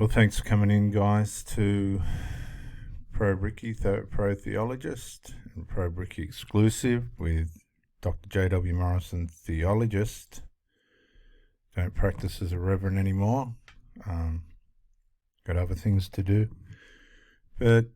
Well, thanks for coming in, guys, to Pro Bricky, Pro Theologist, and Pro Bricky Exclusive with Dr. J.W. Morrison, Theologist. Don't practice as a reverend anymore. Got other things to do. But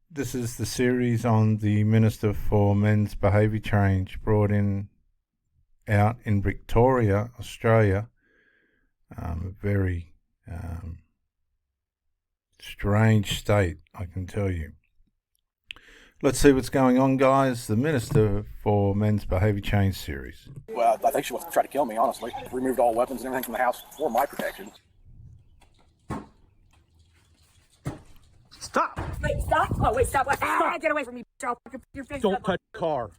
this is the series on the Minister for Men's Behaviour Change brought out in Victoria, Australia. A very strange state, I can tell you. Let's see what's going on, guys. The Minister for Men's Behaviour Change series. Well, I think she wants to try to kill me, honestly. Removed all weapons and everything from the house for my protection. Stop! Wait, stop! Oh, wait, stop! Ah, get away from me! I'll fucking your face. Don't touch the car.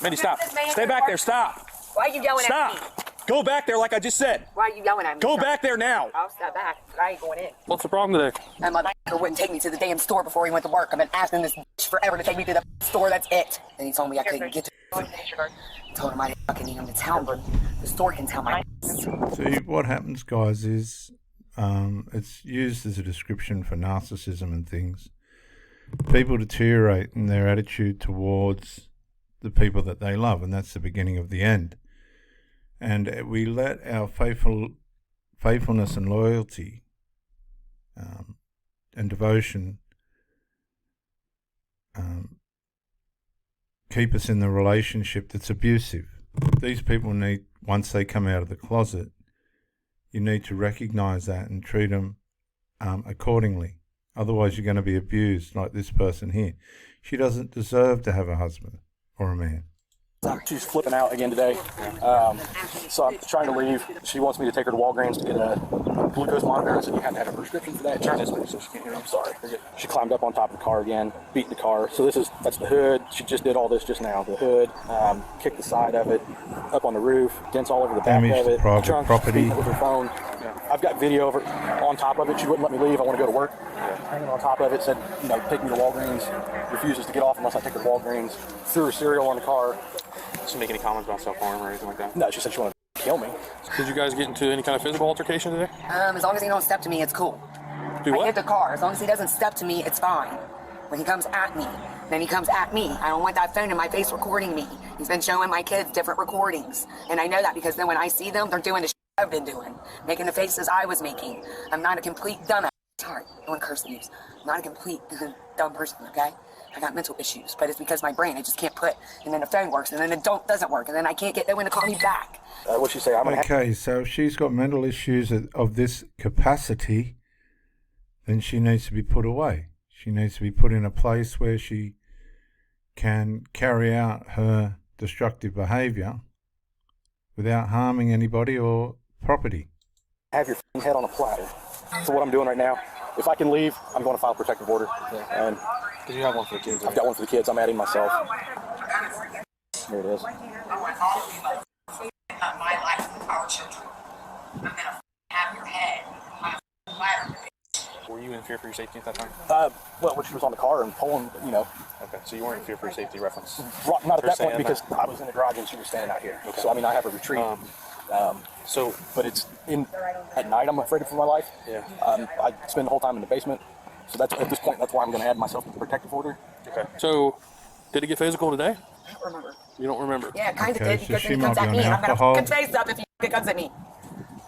Mindy, stop. Stay back there, stop. Why are you yelling at me? Stop. Go back there like I just said. Why are you yelling at me? Go back there now. I'll step back, but I ain't going in. What's the problem today? And my motherfucker wouldn't take me to the damn store before he went to work. I've been asking this bitch forever to take me to the store, that's it. And he told me I couldn't get to the store. I told him I didn't fucking need him to tell me. The store can tell my See, what happens, guys, is it's used as a description for narcissism and things. People deteriorate in their attitude towards the people that they love, and that's the beginning of the end. And we let our faithfulness and loyalty and devotion keep us in the relationship that's abusive. These people need, once they come out of the closet, you need to recognize that and treat them accordingly. Otherwise, you're going to be abused like this person here. She doesn't deserve to have a husband or a man. She's flipping out again today. So I'm trying to leave. She wants me to take her to Walgreens to get a glucose monitor. I said, you haven't had a prescription for that? Turn this way so she can't hear me. I'm sorry. She climbed up on top of the car again, beat the car. So that's the hood. She just did all this just now. The hood, kicked the side of it, up on the roof, dents all over the back Damaged of it. private Trunk, property. With her phone. I've got video of her on top of it. She wouldn't let me leave. I want to go to work. Hanging on top of it, said, take me to Walgreens. Refuses to get off unless I take her to Walgreens. Threw her cereal on the car. Did she make any comments about self-harm or anything like that? No, she said she wanted to kill me. Did you guys get into any kind of physical altercation today? As long as he don't step to me, it's cool. Do I what? hit the car. As long as he doesn't step to me, it's fine. When he comes at me, then he comes at me. I don't want that phone in my face recording me. He's been showing my kids different recordings. And I know that because then when I see them, they're doing the shit I've been doing. Making the faces I was making. I'm not a complete dumbass. Sorry, I don't want to curse names. I'm not a complete dumb person, okay? I got mental issues, but it's because my brain, I just can't put, and then the phone works, and then it doesn't work, and then I can't get no one to call me back. What'd she say? Okay, so if she's got mental issues of this capacity, then she needs to be put away. She needs to be put in a place where she can carry out her destructive behaviour without harming anybody or property. Have your head on a platter. So what I'm doing right now, if I can leave, I'm going to file a protective order. Yeah. And Did you have one for the kids? I've got one for the kids. I'm adding myself. Here it is. I want all of you my life with our children. I'm going to have your head on a platter. Were you in fear for your safety at that time? Well, when she was on the car and pulling, Okay, so you weren't in fear for your safety reference? not at that saying point because I was in the garage and she was standing out here. Okay. So, I have a retreat. But it's at night I'm afraid for my life. Yeah. I spend the whole time in the basement. So at this point, that's why I'm going to add myself to the protective order. Okay. So, did it get physical today? I don't remember. You don't remember? Yeah, it kind of Okay, did so because she then he comes might at be me on and I'm going to alcohol. fucking face up if he comes at me.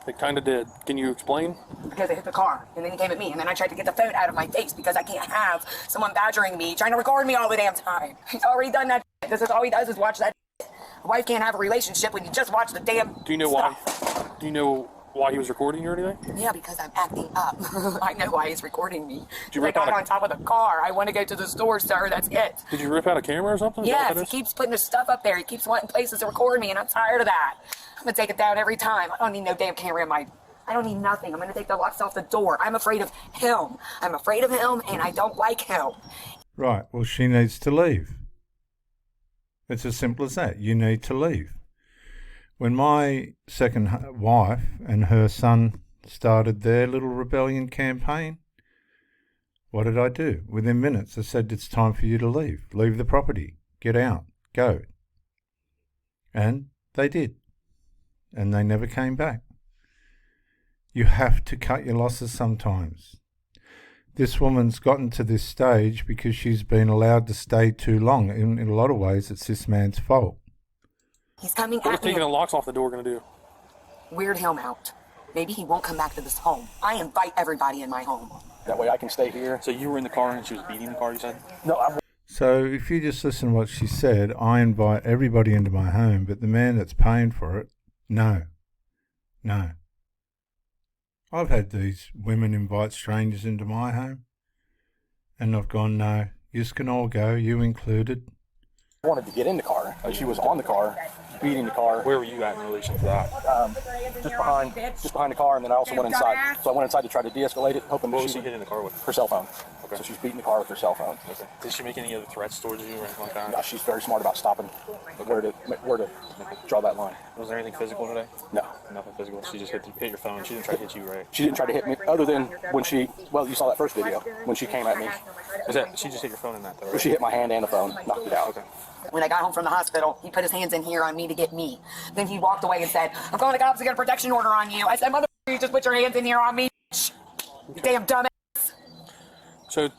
It kind of did. Can you explain? Because they hit the car, and then he came at me, and then I tried to get the phone out of my face because I can't have someone badgering me, trying to record me all the damn time. He's already done that. This is all he does is watch that. A wife can't have a relationship when you just watch the damn Do you know stuff. why? Do you know why he was recording you or anything? Yeah, because I'm acting up. I know why he's recording me. you I rip got out a- on top of the car. I want to go to the store, sir. That's it. Did you rip out a camera or something? Is that Yes, what he that is? keeps putting his stuff up there. He keeps wanting places to record me, and I'm tired of that. I'm going to take it down every time. I don't need no damn camera in my... I don't need nothing. I'm going to take the locks off the door. I'm afraid of him. I'm afraid of him, and I don't like him. Right, well, she needs to leave. It's as simple as that. You need to leave. When my second wife and her son started their little rebellion campaign, what did I do? Within minutes, I said, it's time for you to leave. Leave the property. Get out. Go. And they did. And they never came back. You have to cut your losses sometimes. This woman's gotten to this stage because she's been allowed to stay too long. In a lot of ways, it's this man's fault. He's coming What is at me. taking the locks off the door going to do? Weird him out. Maybe he won't come back to this home. I invite everybody in my home. That way I can stay here. So you were in the car and she was beating the car, you said? No, I'm So if you just listen to what she said, I invite everybody into my home, but the man that's paying for it, no. No. I've had these women invite strangers into my home, and I've gone, no, you can all go, you included. wanted to get in the car. She was on the car, beating the car. Where were you at in relation to that? Just behind the car, and then I also went inside. So I went inside to try to de-escalate it, hoping What that was she she hitting the car with? her cell phone. Okay. So she's beating the car with her cell phone. Okay. Did she make any other threats towards you or anything like that? Yeah, she's very smart about stopping where to draw that line. Was there anything physical today? No. Nothing physical. She just hit your phone. She didn't try to hit you, right? She didn't try to hit me, other than when she, well, you saw that first video, when she came at me. Was that she just hit your phone in that though? Right? She hit my hand and the phone, knocked it out. Okay. When I got home from the hospital, he put his hands in here on me to get me. Then he walked away and said, I'm calling the cops to get a protection order on you. I said, mother, you just put your hands in here on me. You damn dumbass. So,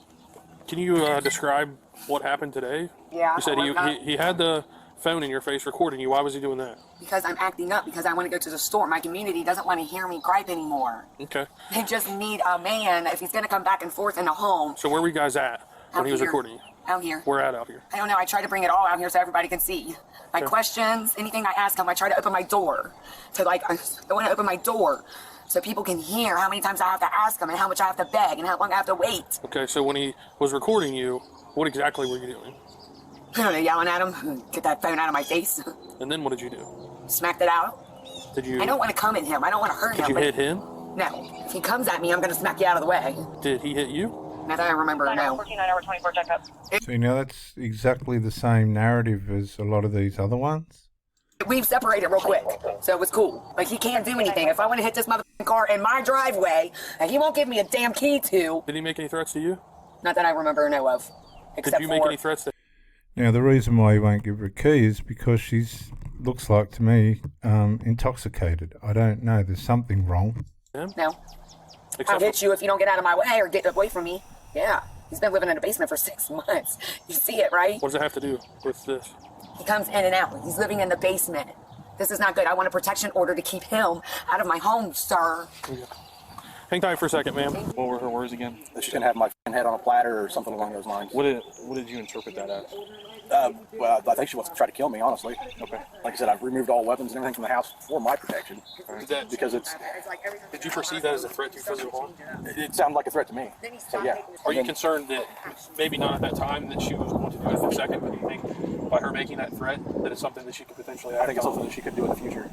can you describe what happened today? Yeah. You said he had the phone in your face recording you. Why was he doing that? Because I'm acting up, because I want to go to the store. My community doesn't want to hear me gripe anymore. Okay. They just need a man if he's going to come back and forth in the home. So where were you guys at when Out he was here. recording you? Out here. Where at out here? I don't know. I try to bring it all out here so everybody can see. My questions, anything I ask him, I try to open my door. I want to open my door so people can hear how many times I have to ask him and how much I have to beg and how long I have to wait. Okay, so when he was recording you, what exactly were you doing? I don't know, yelling at him, get that phone out of my face, And then what did you do? smacked it out. Did you? I don't want to come at him. I don't want to hurt Did him. you but hit him? No. If he comes at me, I'm going to smack you out of the way. Did he hit you? Not that I remember, no. 14, 9 hour 24 checkup. So, you know, that's exactly the same narrative as a lot of these other ones. We've separated real quick, so it was cool. Like, he can't do anything. If I want to hit this motherfucking car in my driveway, and he won't give me a damn key to, Did he make any threats to you? not that I remember or know of. Did Except you make for, any threats to Now, the reason why he won't give her a key is because she's, looks like to me, intoxicated. I don't know. There's something wrong. him? No. I'll Except hit you if you don't get out of my way or get away from me. Yeah. He's been living in a basement for 6 months. You see it, right? what does it have to do with this? He comes in and out. He's living in the basement. This is not good. I want a protection order to keep him out of my home, sir. Hang tight for a second, ma'am. What were her words again? That she's gonna have my head on a platter or something along those lines. What did you interpret that as? Well, I think she wants to try to kill me, honestly. Okay. Like I said, I've removed all weapons and everything from the house for my protection. Because Did you perceive that as a threat to physical harm? it sounded like a threat to me. So yeah. Are you And then- concerned that maybe not at that time that she was going to do it for a second, but you think by her making that threat that it's something that she could potentially act I think it's on? something that she could do in the future.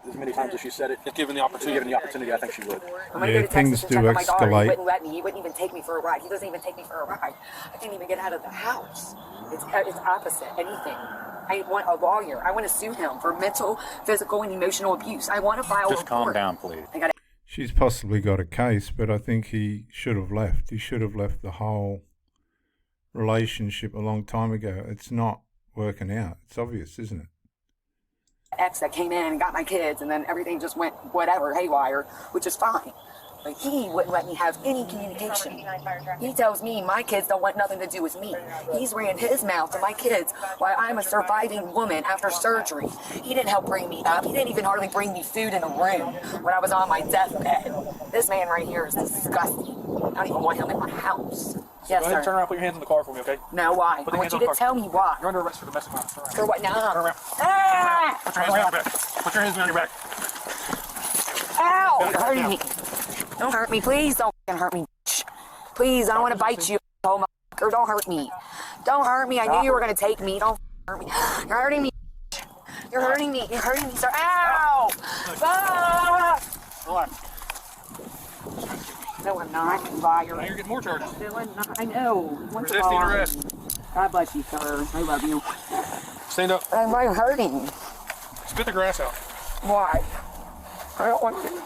As many times as she said it, If given the to opportunity. given the opportunity, I think she would. I'm gonna Yeah, go to things Texas and do check on my daughter. escalate. He wouldn't let me. He wouldn't even take me for a ride. He doesn't even take me for a ride. I can't even get out of the house. It's opposite anything. I want a lawyer. I want to sue him for mental, physical, and emotional abuse. I want to file a Just calm report. down, please. I gotta She's possibly got a case, but I think he should have left. He should have left the whole relationship a long time ago. It's not working out. It's obvious, isn't it? ex that came in and got my kids, and then everything just went whatever, haywire, which is fine. But he wouldn't let me have any communication. He tells me my kids don't want nothing to do with me. He's ran his mouth to my kids while I'm a surviving woman after surgery. He didn't help bring me up. He didn't even hardly bring me food in the room when I was on my deathbed. This man right here is disgusting. I don't even want him in my house. Yes, Go ahead and turn sir. around, put your hands on the car for me, okay? No, why? Put I your want hands you on to the car. tell me why. You're under arrest for domestic violence. Turn around. For what? No. Turn around. Ah! Put your hands on your back. Put your hands on your back. Ow! You're hurting me. Don't hurt me, please. Don't fucking hurt me. Bitch. Please, I don't want to bite you, asshole motherfucker. Don't hurt me. Don't hurt me. I knew you were gonna take me. Don't hurt me. You're hurting me. You're hurting me. You're hurting me, sir. Ow! Ah! Relax. No, I'm not. You liar. Now you're getting more charges. No, I'm not. I know. Once Resisting more. arrest. God bless you, sir. I love you. Stand up. I'm right hurting. Spit the grass out. Why? I don't want to.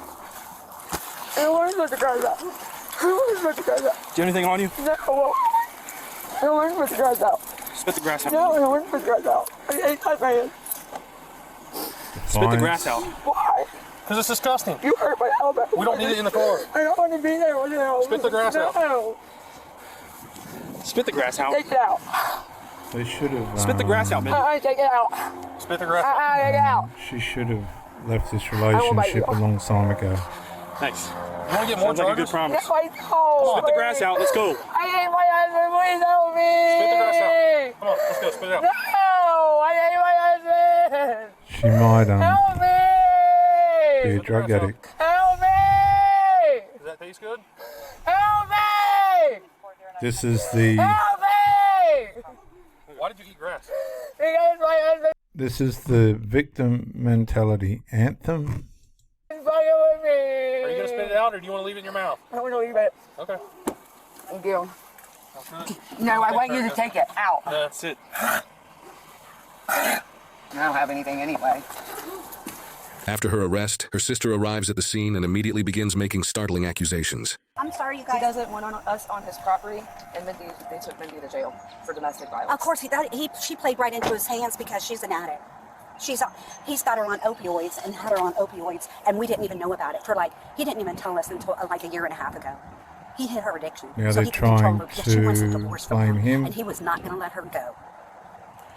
I don't want to put the grass out. I don't want to put the grass out. Do you have anything on you? No, I don't want to put the grass out. Spit the grass out. No, I don't want to put the grass out. I hate my man. Spit the grass out. Why? Because Because it's disgusting. You hurt my elbow. We don't need it in the car. I don't want to be there with you. Spit the grass out. No. Spit the grass out. Take it out. They should have. Spit the grass out, man. Take it out. Spit the grass out. Take it out. She should have left this relationship a long time ago. Thanks. You want to get more Sounds like a good charges? promise. I know. Spit the grass out. Let's go. I hate my husband. Please help me. Spit the grass out. Come on, let's go. Spit it out. No. I hate my husband. She might Help me. be a drug addict. Help me. Does that taste good? Help me. This is the Help me. Why did you eat grass? Because my husband this is the victim mentality anthem. is fucking with me. Are you going to spit it out or do you want to leave it in your mouth? I want to leave it. Okay. Thank you. That's good. No, I want you to take it out. That's it. I don't have anything anyway. After her arrest, her sister arrives at the scene and immediately begins making startling accusations. I'm sorry, you He guys. doesn't want us on his property, and Mindy, they took Mindy to jail for domestic violence. Of course, she played right into his hands because she's an addict. He's got her on opioids and had her on opioids, and we didn't even know about it he didn't even tell us until like a year and a half ago. He hit her addiction. Now so they're he could control trying her because she wants a to divorce from blame him. and he was not going to let her go.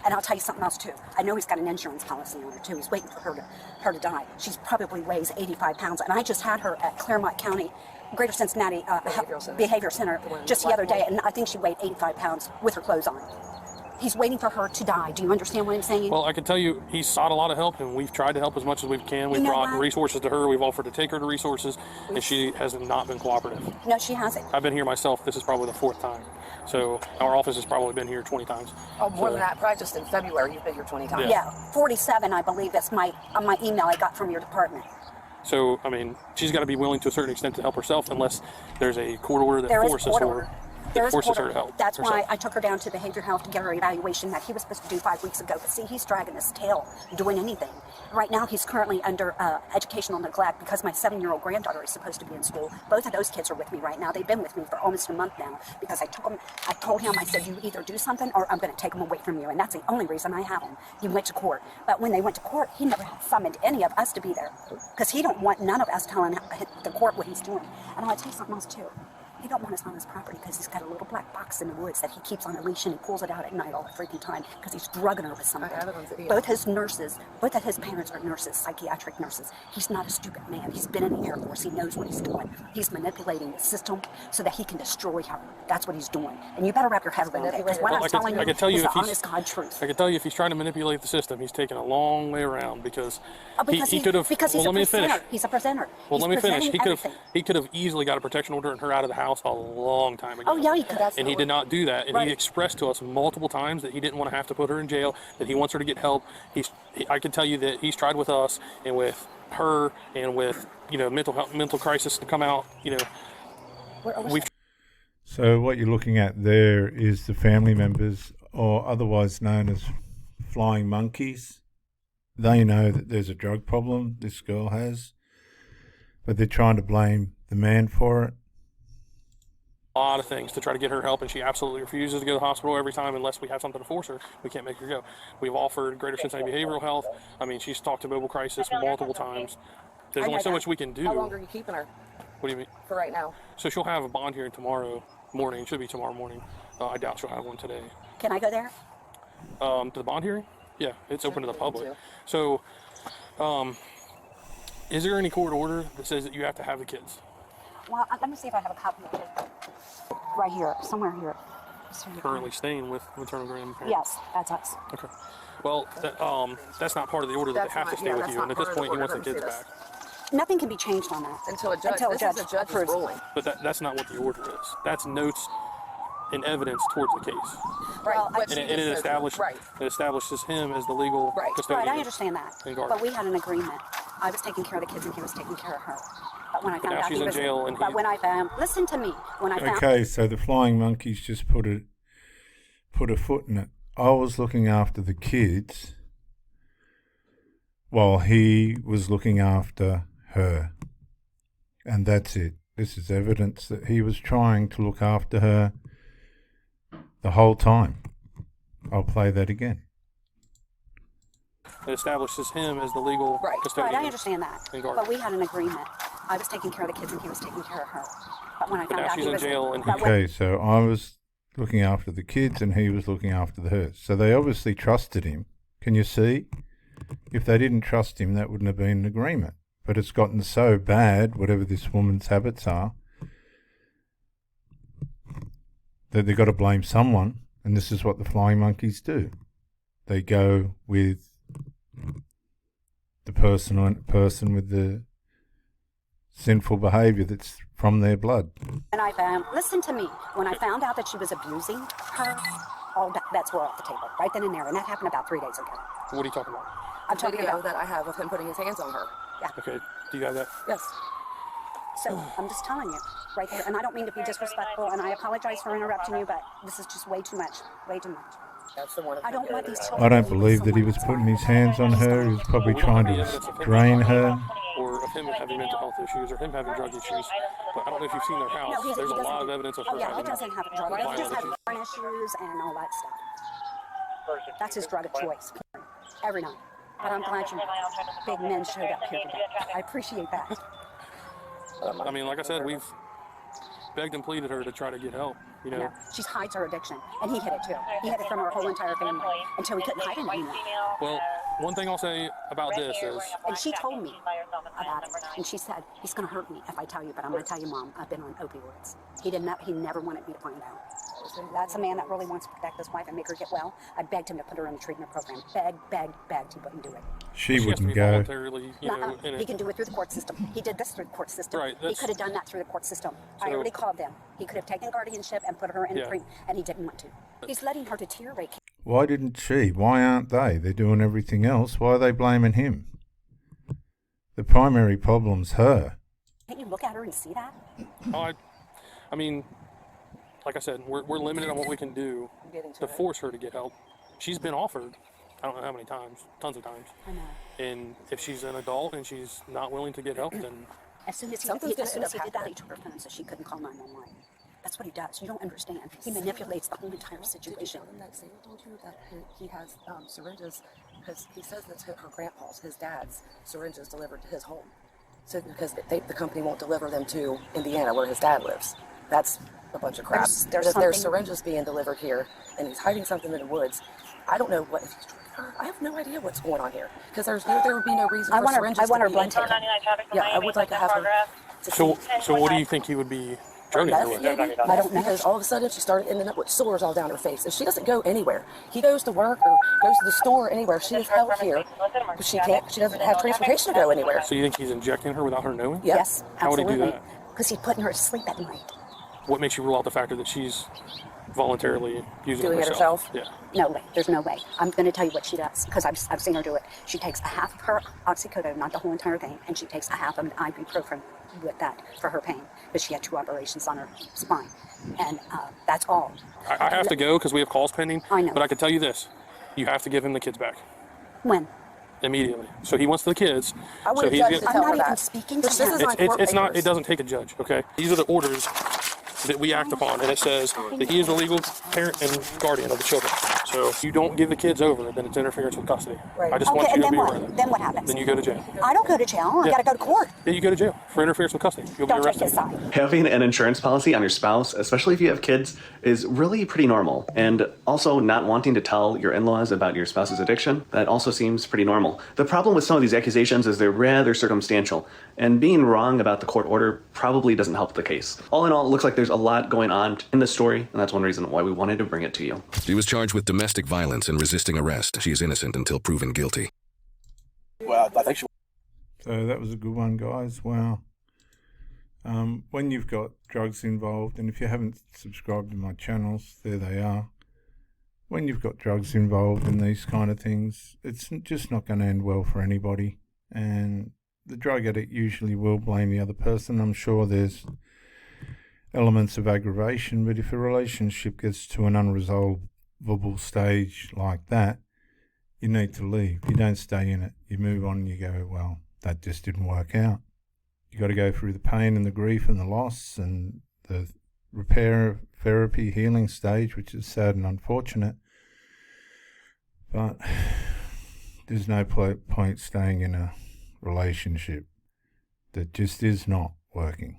And I'll tell you something else too. I know he's got an insurance policy on her too. He's waiting for her to die. She's probably weighs 85 pounds, and I just had her at Claremont County, Greater Cincinnati Behavior Center just the other day, and I think she weighed 85 pounds with her clothes on. He's waiting for her to die. Do you understand what I'm saying? Well, I can tell you, he's sought a lot of help, and we've tried to help as much as we can. We've You know brought what? resources to her. We've offered to take her to resources, and she has not been cooperative. No, she hasn't. I've been here myself. This is probably the 4th time. So our office has probably been here 20 times. Oh, more than that, probably just in February, you've been here 20 times. Yeah. Yeah, 47, I believe. That's my email I got from your department. So, I mean, she's got to be willing to a certain extent to help herself unless there's a court order that There is a forces court her. order. That There is a forces court her order. to help. That's herself. why I took her down to Behaviour Health to get her evaluation that he was supposed to do 5 weeks ago. But see, he's dragging his tail doing anything. Right now, he's currently under educational neglect because my 7-year-old granddaughter is supposed to be in school. Both of those kids are with me right now. They've been with me for almost a month now because I told him, I said, you either do something or I'm going to take them away from you. And that's the only reason I have him. He went to court. But when they went to court, he never summoned any of us to be there because he don't want none of us telling the court what he's doing. And I want to tell you something else, too. He don't want us on his property because he's got a little black box in the woods that he keeps on a leash and he pulls it out at night all the freaking time because he's drugging her with something. Both his parents are nurses, psychiatric nurses. He's not a stupid man. He's been in the Air Force. He knows what he's doing. He's manipulating the system so that he can destroy her. That's what he's doing. And you better wrap your head around it because what Well, I'm telling I can tell you you is if the he's, honest God truth. I can tell you if he's trying to manipulate the system, he's taking a long way around because, Because he could have. Because he's Well, a let me finish. presenter. He's a presenter. Well, He's let me finish. presenting He could have everything. easily got a protection order and her out of the house a long time ago. Oh, yeah, he could. And he did not do that. And Right. he expressed to us multiple times that he didn't want to have to put her in jail, that he wants her to get help. I can tell you that he's tried with us and with her and with, mental crisis to come out, we've So what you're looking at there is the family members, or otherwise known as flying monkeys. They know that there's a drug problem this girl has, but they're trying to blame the man for it. a lot of things to try to get her help, and she absolutely refuses to go to the hospital every time unless we have something to force her. We can't make her go. We've offered Greater Cincinnati Behavioral Health. I mean, she's talked to Mobile Crisis multiple times. There's only so much we can do. How long are you keeping her What do you mean? for right now? So she'll have a bond hearing tomorrow morning. Should be tomorrow morning. I doubt she'll have one today. Can I go there? To the bond hearing? Yeah, it's open to the public. So, is there any court order that says that you have to have the kids? Well, let me see if I have a copy of it. Right here, somewhere here. Currently staying with maternal grandparents? Yes, that's us. Okay. Well, that's not part of the order that That's they have to not- stay yeah, with that's you. not And at part this of the point, he wants the order. kids Let me see back. Nothing can be changed on that. Until a judge, Until this is a judge's approves. ruling. But that's not what the order is. That's notes and evidence towards the case. Right. Well, but And she it, just says- established, Right. it establishes him as the legal Right. custodian. Right, I understand that. and guardian. But we had an agreement. I was taking care of the kids and he was taking care of her. But when I found now out she's he in was jail and but he- when I found, listen to me. When I found, Okay, so the flying monkeys just put a foot in it. I was looking after the kids while he was looking after her. And that's it. This is evidence that he was trying to look after her the whole time. I'll play that again. It establishes him as the legal custodian. Right, I understand that. And guardian. But we had an agreement. I was taking care of the kids and he was taking care of her. But when I found now out she's he in was jail and Okay, so I was looking after the kids and he was looking after the hers. So they obviously trusted him. Can you see? If they didn't trust him, that wouldn't have been an agreement. But it's gotten so bad, whatever this woman's habits are, that they've got to blame someone. And this is what the flying monkeys do. They go with the person with the sinful behaviour that's from their blood. And I found, listen to me, when I found out that she was abusing her, all bets were off the table, right then and there. And that happened about 3 days ago. What are you talking about? I'm talking Video about that I have of him putting his hands on her. Yeah. Okay, do you have that? Yes. So I'm just telling you, right there. And I don't mean to be disrespectful, and I apologize for interrupting you, but this is just way too much. Way too much. That's the one. I don't want these children. I don't believe that he was putting his hands on her. He was probably trying to drain her. Or of him having mental health issues, or him having drug issues. But I don't know if you've seen their house. No, There's a doesn't- lot of evidence of her Oh, yeah, he having doesn't have drug. He violent just has issues. porn issues and all that stuff. That's his drug of choice, porn, every night. But I'm glad you big men showed up here today. I appreciate that. I mean, like I said, we've begged and pleaded her to try to get help. You know, No, she hides her addiction, and he hid it too. He hid it from her whole entire family until he couldn't hide it anymore. well, one thing I'll say about this is, And she told me about it, and she said, he's going to hurt me if I tell you, but I'm going to tell you, Mom, I've been on opioids. He never wanted me to find out. That's a man that really wants to protect his wife and make her get well. I begged him to put her in the treatment program. Begged. He wouldn't do it. She has to wouldn't be go. voluntarily, you know, Nuh-uh. in He it. can do it through the court system. He did this through the court system. Right, He that's- could have done that through the court system. I So- already called them. He could have taken guardianship and put her in Yeah. treatment, and he didn't want to. He's letting her deteriorate. Why didn't she? Why aren't they? They're doing everything else. Why are they blaming him? The primary problem's her. Can't you look at her and see that? Oh, I mean, like I said, we're limited on what we can do to force her to get help. She's been offered, I don't know how many times, tons of times. I know. And if she's an adult and she's not willing to get help, then As soon as he Something's did gonna that, end up he took her phone so she couldn't call 911. That's what he does. You don't understand. He manipulates the whole entire situation. That Sam told you that he has syringes, because he says that's her grandpa's, his dad's syringes delivered to his home. So because the company won't deliver them to Indiana, where his dad lives. That's a bunch of crap. There's There's something- syringes being delivered here, and he's hiding something in the woods. I don't know what. If he's drugging her. I have no idea what's going on here, because there would be no reason I for want her- syringes I want to her be blood in- taken. Yeah, I would like to have her. To so see. what do you think he would be drugging her with? Maybe? I don't know. Because all of a sudden she started ending up with sores all down her face. And she doesn't go anywhere. He goes to work or goes to the store anywhere. She is held here. But she doesn't have transportation to go anywhere. So you think he's injecting her without her knowing? Yep. Yes, How would he do absolutely. that? Because he's putting her to sleep at night. What makes you rule out the factor that she's voluntarily using Doing it herself? Yeah. No way. There's no way. I'm going to tell you what she does, because I've seen her do it. She takes a half of her oxycodone, not the whole entire thing, and she takes a half of an ibuprofen with that for her pain, because she had 2 operations on her spine. And that's all. I have to go because we have calls pending. I know. But I can tell you this: you have to give him the kids back When? immediately. So he wants the kids. I would so have he's judged get- to tell I'm her not even that. speaking This to is him. on court it's not. papers. It doesn't take a judge. Okay. These are the orders that we act upon, and it says that he is the legal parent and guardian of the children. So if you don't give the kids over, then it's interference with custody. Right. I just Okay, want you and to then be what? aware of that. Then what happens? Then you go to jail. I don't go to jail. I Yeah. got to go to court. Yeah, you go to jail for interference with custody. You'll Don't be take arrested. his side. Having an insurance policy on your spouse, especially if you have kids, is really pretty normal. And also not wanting to tell your in-laws about your spouse's addiction, that also seems pretty normal. The problem with some of these accusations is they're rather circumstantial, and being wrong about the court order probably doesn't help the case. All in all, it looks like there's a lot going on in this story, and that's one reason why we wanted to bring it to you. She was charged with domestic violence and resisting arrest. She is innocent until proven guilty. Well, I think she. So that was a good one, guys. Wow. When you've got drugs involved, and if you haven't subscribed to my channels, there they are. When you've got drugs involved in these kind of things, it's just not going to end well for anybody. And the drug addict usually will blame the other person. I'm sure there's elements of aggravation, but if a relationship gets to an unresolvable stage like that, you need to leave. You don't stay in it. You move on and you go, well, that just didn't work out. You got to go through the pain and the grief and the loss and the repair, therapy, healing stage, which is sad and unfortunate. But there's no point staying in a relationship that just is not working.